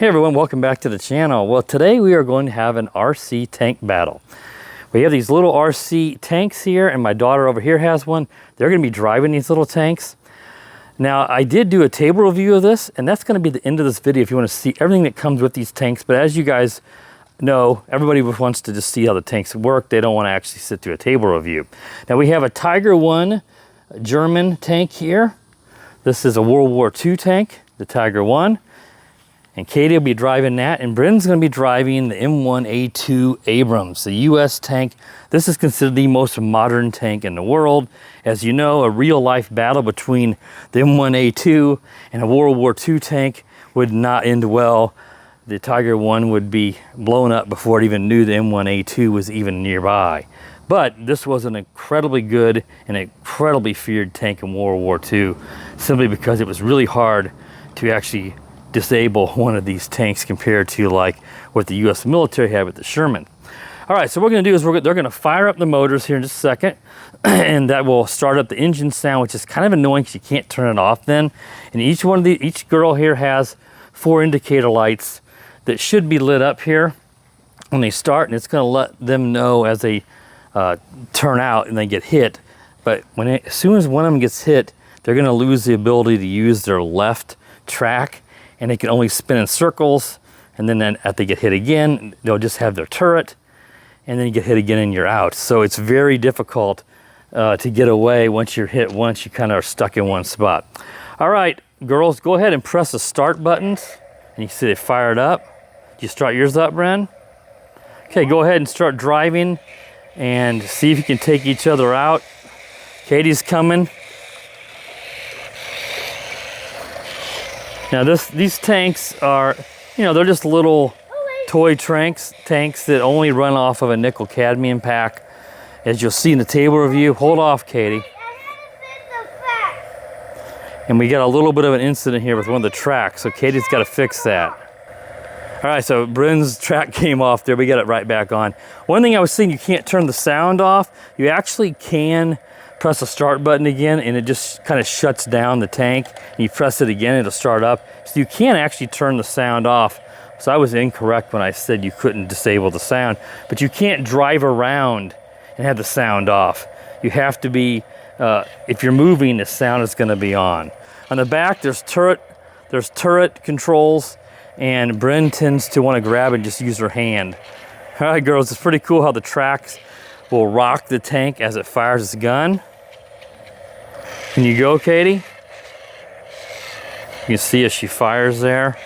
Hey everyone, welcome back to the channel. Well, today we are going to have an RC tank battle. We have these little RC tanks here, and my daughter over here has one. They're going to be driving these little tanks. Now, I did do a table review of this, and that's going to be the end of this video if you want to see everything that comes with these tanks. But as you guys know, everybody wants to just see how the tanks work. They don't want to actually sit through a table review. Now, we have a Tiger I German tank here. This is a World War II tank, the Tiger I. And Katie will be driving that, and Bryn's going to be driving the M1A2 Abrams, the U.S. tank. This is considered the most modern tank in the world. As you know, a real-life battle between the M1A2 and a World War II tank would not end well. The Tiger I would be blown up before it even knew the M1A2 was even nearby. But this was an incredibly good and incredibly feared tank in World War II, simply because it was really hard to actually disable one of these tanks compared to like what the U.S. military had with the Sherman. All right, so what we're going to do is they're going to fire up the motors here in just a second, and that will start up the engine sound, which is kind of annoying because you can't turn it off then. And each girl here has 4 indicator lights that should be lit up here when they start, and it's going to let them know as they turn out and they get hit. But as soon as one of them gets hit, they're going to lose the ability to use their left track, and they can only spin in circles, and then after they get hit again, they'll just have their turret, and then you get hit again and you're out. So it's very difficult to get away. Once you're hit once, you kind of are stuck in one spot. All right, girls, go ahead and press the start buttons, and you see they fired up. Do you start yours up, Bryn? Okay, go ahead and start driving, and see if you can take each other out. Katie's coming. Now these tanks are, they're just little toy tanks that only run off of a nickel cadmium pack. As you'll see in the table review, hold off, Katie. And we got a little bit of an incident here with one of the tracks, so Katie's got to fix that. All right, so Bryn's track came off there. We got it right back on. One thing I was saying, you can't turn the sound off. You actually can press the start button again, and it just kind of shuts down the tank. And you press it again, it'll start up. So you can't actually turn the sound off. So I was incorrect when I said you couldn't disable the sound, but you can't drive around and have the sound off. You have to be, if you're moving, the sound is gonna be on. On the back, there's turret controls, and Bryn tends to want to grab and just use her hand. All right, girls, it's pretty cool how the tracks will rock the tank as it fires its gun. Can you go, Katie? You can see as she fires there.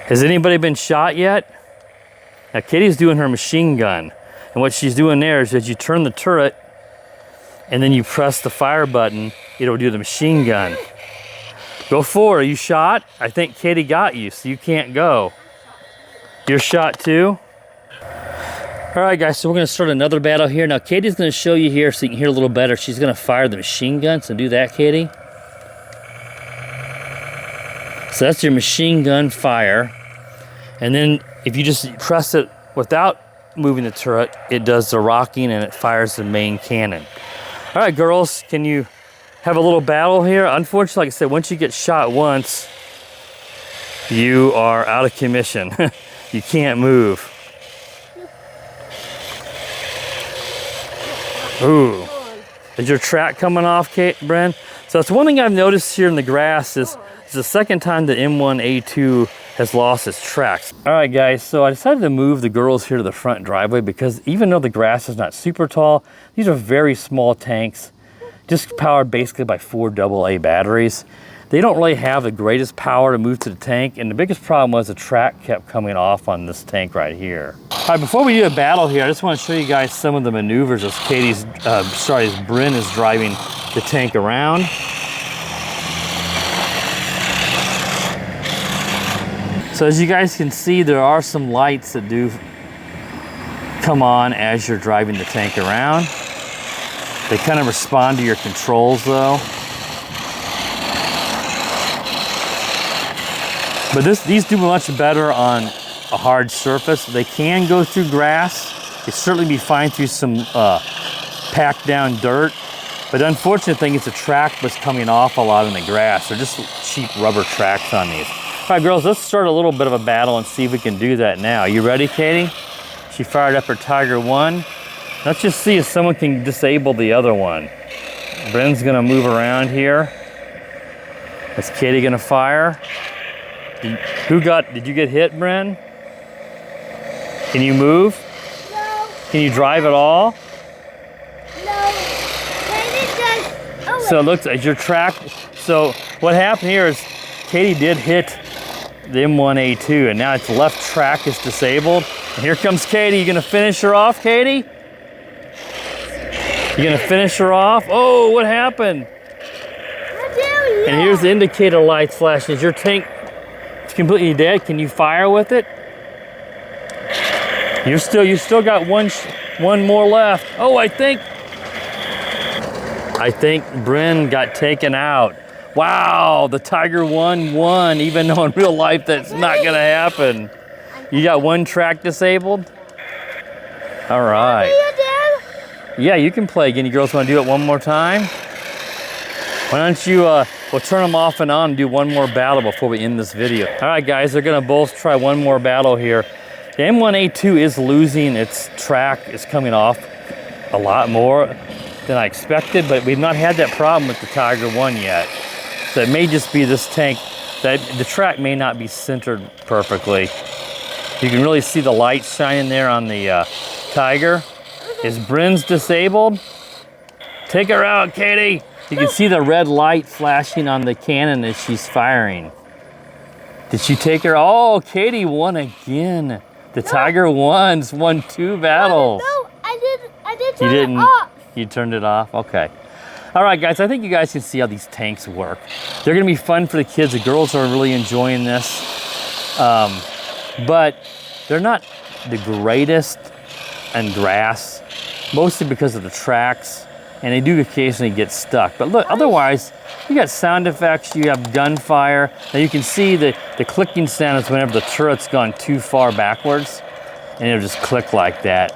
Has anybody been shot yet? Now, Katie's doing her machine gun. And what she's doing there is as you turn the turret and then you press the fire button, it'll do the machine gun. Go forward. Are you shot? I think Katie got you, so you can't go. You're shot too? All right, guys, so we're going to start another battle here. Now, Katie's going to show you here so you can hear a little better. She's going to fire the machine gun, so do that, Katie. So that's your machine gun fire. And then if you just press it without moving the turret, it does the rocking and it fires the main cannon. All right, girls, can you have a little battle here? Unfortunately, like I said, once you get shot once, you are out of commission. You can't move. Ooh, is your track coming off, Bryn? So that's one thing I've noticed here in the grass is it's the second time the M1A2 has lost its tracks. All right, guys, so I decided to move the girls here to the front driveway because even though the grass is not super tall, these are very small tanks, just powered basically by 4 AA batteries. They don't really have the greatest power to move to the tank, and the biggest problem was the track kept coming off on this tank right here. All right, before we do a battle here, I just want to show you guys some of the maneuvers as as Bryn is driving the tank around. So as you guys can see, there are some lights that do come on as you're driving the tank around. They kind of respond to your controls though. But these do much better on a hard surface. They can go through grass. They certainly be fine through some packed down dirt. But the unfortunate thing is the track was coming off a lot in the grass. They're just cheap rubber tracks on these. All right, girls, let's start a little bit of a battle and see if we can do that now. You ready, Katie? She fired up her Tiger 1. Let's just see if someone can disable the other one. Bryn's gonna move around here. Is Katie gonna fire? Did you get hit, Bryn? Can you move? No. Can you drive at all? No. Katie just, oh, So it looks like your track. So what happened here is Katie did hit the M1A2 and now its left track is disabled. And here comes Katie. You gonna finish her off, Katie? You gonna finish her off? Oh, what happened? And here's the indicator lights flashing. Is your tank completely dead? Can you fire with it? You still got one more left. Oh, I think Bryn got taken out. Wow, the Tiger 1 won, even though in real life that's not gonna happen. You got one track disabled? All right. Yeah, you can play again. You girls wanna do it one more time? Why don't you, we'll turn them off and on and do one more battle before we end this video. All right, guys, they're gonna both try one more battle here. The M1A2 is losing its track. It's coming off a lot more than I expected, but we've not had that problem with the Tiger 1 yet. So it may just be this tank, that the track may not be centered perfectly. You can really see the light shining there on the Tiger. Is Bryn's disabled? Take her out, Katie. You can see the red light flashing on the cannon as she's firing. Did she take her? Oh, Katie won again. The Tiger won 2 battles. No, I did turn it off. You turned it off? Okay. All right, guys, I think you guys can see how these tanks work. They're gonna be fun for the kids. The girls are really enjoying this. But they're not the greatest on grass, mostly because of the tracks, and they do occasionally get stuck. But look, otherwise, you got sound effects, you have gunfire. Now you can see the clicking sound is whenever the turret's gone too far backwards, and it'll just click like that.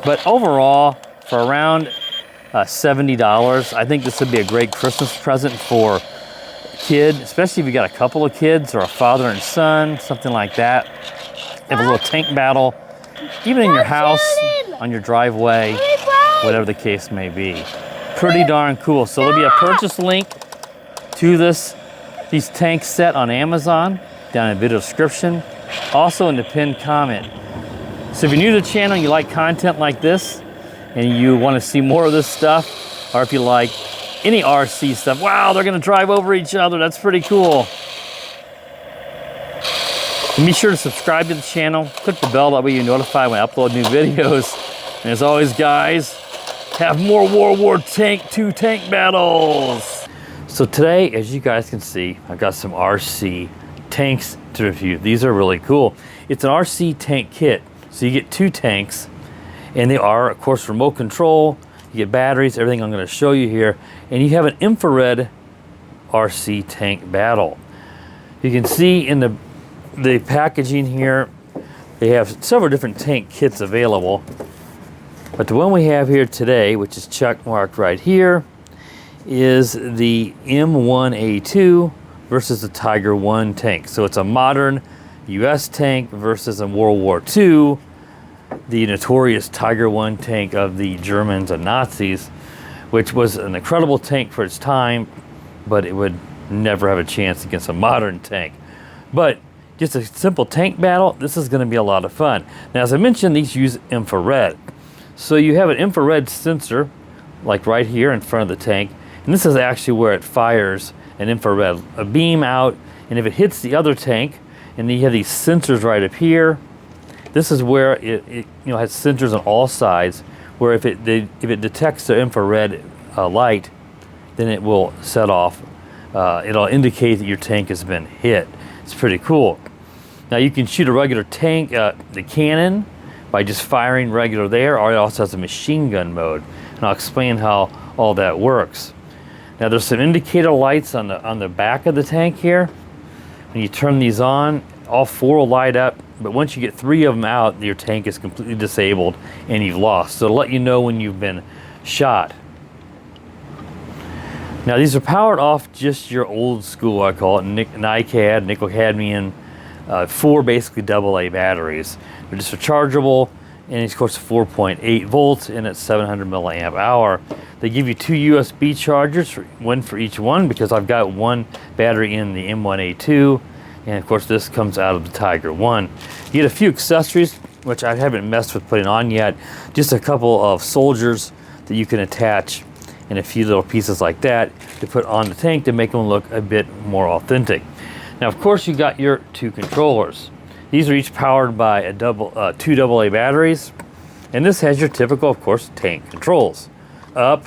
But overall, for around $70, I think this would be a great Christmas present for a kid, especially if you got a couple of kids or a father and son, something like that. Have a little tank battle, even in your house, on your driveway, whatever the case may be. Pretty darn cool. So there'll be a purchase link to these tank set on Amazon down in the video description, also in the pinned comment. So if you're new to the channel and you like content like this and you want to see more of this stuff, or if you like any RC stuff, wow, they're gonna drive over each other, that's pretty cool. And be sure to subscribe to the channel, click the bell, that way you're notified when I upload new videos. And as always, guys, have more World War II tank battles. So today, as you guys can see, I've got some RC tanks to review. These are really cool. It's an RC tank kit. So you get 2 tanks, and they are, of course, remote control. You get batteries, everything I'm gonna show you here. And you have an infrared RC tank battle. You can see in the packaging here, they have several different tank kits available. But the one we have here today, which is check marked right here, is the M1A2 versus the Tiger 1 tank. So it's a modern US tank versus a World War II, the notorious Tiger 1 tank of the Germans and Nazis, which was an incredible tank for its time, but it would never have a chance against a modern tank. But just a simple tank battle, this is gonna be a lot of fun. Now, as I mentioned, these use infrared. So you have an infrared sensor, like right here in front of the tank, and this is actually where it fires an infrared beam out, and if it hits the other tank, and then you have these sensors right up here, this is where it has sensors on all sides, where if it detects the infrared light, then it will set off. It'll indicate that your tank has been hit. It's pretty cool. Now you can shoot a regular tank, the cannon, by just firing regular there, or it also has a machine gun mode. And I'll explain how all that works. Now there's some indicator lights on the back of the tank here. When you turn these on, all 4 will light up, but once you get 3 of them out, your tank is completely disabled and you've lost. So it'll let you know when you've been shot. Now these are powered off just your old school, I call it, NiCad, nickel cadmium, 4 basically AA batteries. They're just rechargeable, and it's of course 4.8 volts, and it's 700 milliamp hour. They give you 2 USB chargers, one for each one, because I've got one battery in the M1A2, and of course this comes out of the Tiger 1. You get a few accessories, which I haven't messed with putting on yet, just a couple of soldiers that you can attach, and a few little pieces like that to put on the tank to make them look a bit more authentic. Now, of course, you got your 2 controllers. These are each powered by 2 AA batteries, and this has your typical, of course, tank controls. Up,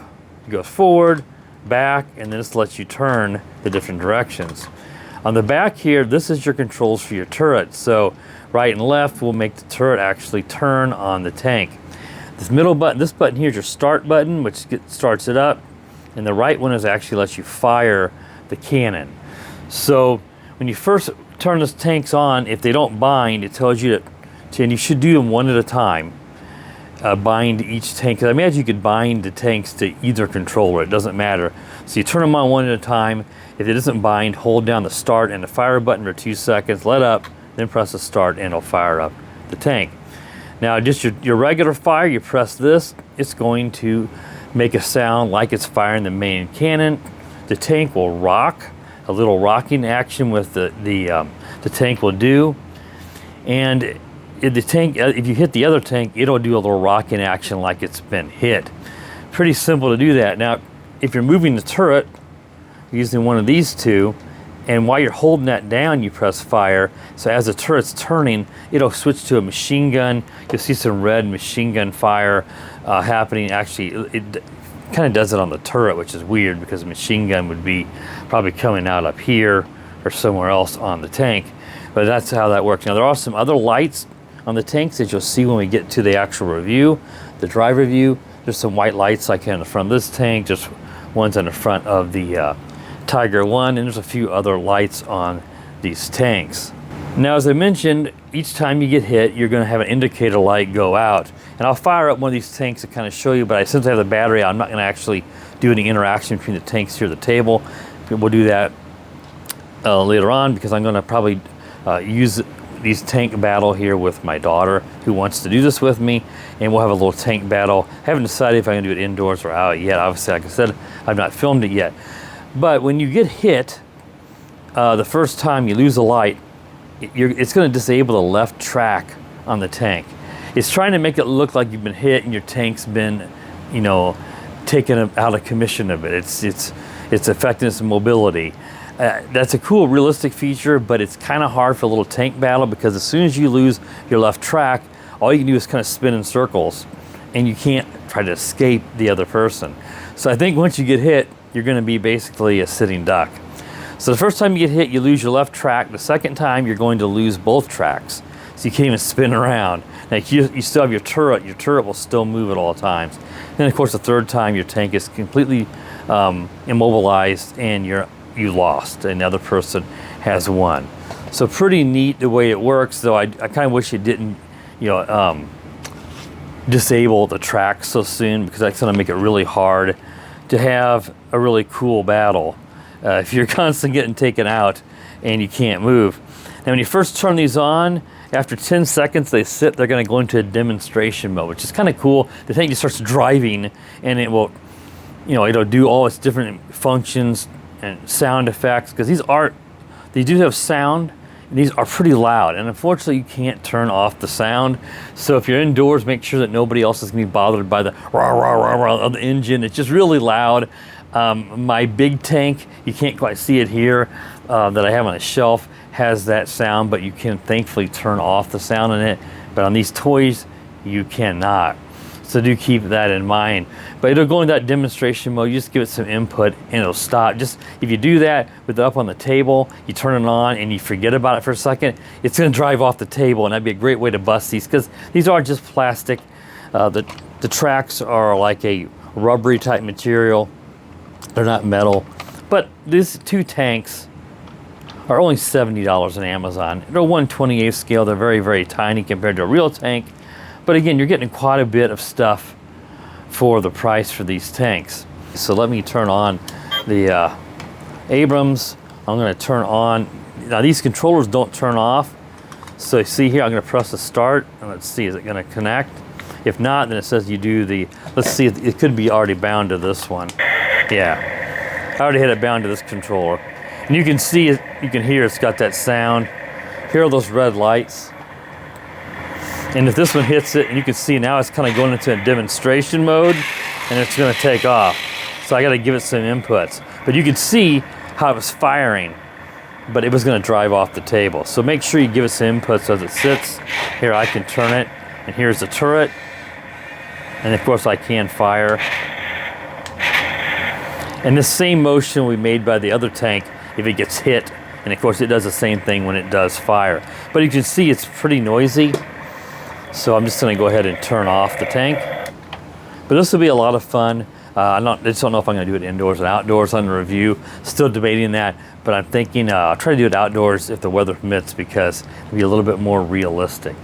goes forward, back, and then this lets you turn the different directions. On the back here, this is your controls for your turret. So right and left will make the turret actually turn on the tank. This middle button, this button here is your start button, which starts it up, and the right one is actually lets you fire the cannon. So when you first turn those tanks on, if they don't bind, it tells you to, and you should do them one at a time, bind each tank. 'Cause I imagine you could bind the tanks to either controller, it doesn't matter. So you turn them on one at a time. If it doesn't bind, hold down the start and the fire button for 2 seconds, let up, then press the start, and it'll fire up the tank. Now, just your regular fire, you press this, it's going to make a sound like it's firing the main cannon. The tank will rock, a little rocking action with the tank will do. And if you hit the other tank, it'll do a little rocking action like it's been hit. Pretty simple to do that. Now, if you're moving the turret, using one of these 2, and while you're holding that down, you press fire. So as the turret's turning, it'll switch to a machine gun. You'll see some red machine gun fire happening. Actually, it kind of does it on the turret, which is weird because a machine gun would be probably coming out up here or somewhere else on the tank. But that's how that works. Now, there are some other lights on the tanks that you'll see when we get to the actual review, the drive review. There's some white lights like in the front of this tank, just ones on the front of the Tiger 1, and there's a few other lights on these tanks. Now, as I mentioned, each time you get hit, you're going to have an indicator light go out. And I'll fire up one of these tanks to kind of show you, but since I have the battery, I'm not going to actually do any interaction between the tanks here at the table. We'll do that later on, because I'm going to probably use these tank battle here with my daughter, who wants to do this with me, and we'll have a little tank battle. I haven't decided if I'm going to do it indoors or out yet. Obviously, like I said, I've not filmed it yet. But when you get hit, the first time you lose a light, it's going to disable the left track on the tank. It's trying to make it look like you've been hit and your tank's been, taken out of commission a bit. It's affecting its mobility. That's a cool, realistic feature, but it's kind of hard for a little tank battle, because as soon as you lose your left track, all you can do is kind of spin in circles, and you can't try to escape the other person. So I think once you get hit, you're going to be basically a sitting duck. So the first time you get hit, you lose your left track. The second time, you're going to lose both tracks. So you can't even spin around. Now, you still have your turret. Your turret will still move at all times. Then, of course, the third time, your tank is completely immobilized, and you lost. Another person has won. So pretty neat the way it works, though I kind of wish it didn't, disable the track so soon, because that's going to make it really hard to have a really cool battle if you're constantly getting taken out and you can't move. Now, when you first turn these on, after 10 seconds they're going to go into a demonstration mode, which is kind of cool. The tank just starts driving, and it will, it'll do all its different functions and sound effects, because they do have sound, and these are pretty loud, and unfortunately you can't turn off the sound. So if you're indoors, make sure that nobody else is going to be bothered by the rah rah rah rah of the engine. It's just really loud. My big tank, you can't quite see it here, that I have on a shelf, has that sound, but you can thankfully turn off the sound in it. But on these toys, you cannot. So do keep that in mind. But it'll go in that demonstration mode. You just give it some input and it'll stop. Just if you do that with it up on the table, you turn it on and you forget about it for a second, it's going to drive off the table, and that'd be a great way to bust these, because these are just plastic. The tracks are like a rubbery type material. They're not metal. But these 2 tanks are only $70 on Amazon. They're 1/28 scale. They're very, very tiny compared to a real tank. But again, you're getting quite a bit of stuff for the price for these tanks. So let me turn on the Abrams. I'm going to turn on. Now these controllers don't turn off. So you see here, I'm going to press the start, and let's see, is it going to connect? If not, then it says you do the, let's see, it could be already bound to this one. Yeah, I already had it bound to this controller. And you can see it, you can hear it's got that sound. Here are those red lights. And if this one hits it, and you can see now it's kind of going into a demonstration mode, and it's going to take off. So I got to give it some inputs. But you can see how it was firing, but it was going to drive off the table. So make sure you give it some inputs as it sits. Here I can turn it, and here's the turret. And of course I can fire. And the same motion we made by the other tank if it gets hit. And of course it does the same thing when it does fire. But you can see it's pretty noisy. So I'm just going to go ahead and turn off the tank. But this will be a lot of fun. I just don't know if I'm going to do it indoors and outdoors on the review. Still debating that, but I'm thinking I'll try to do it outdoors if the weather permits because it'll be a little bit more realistic.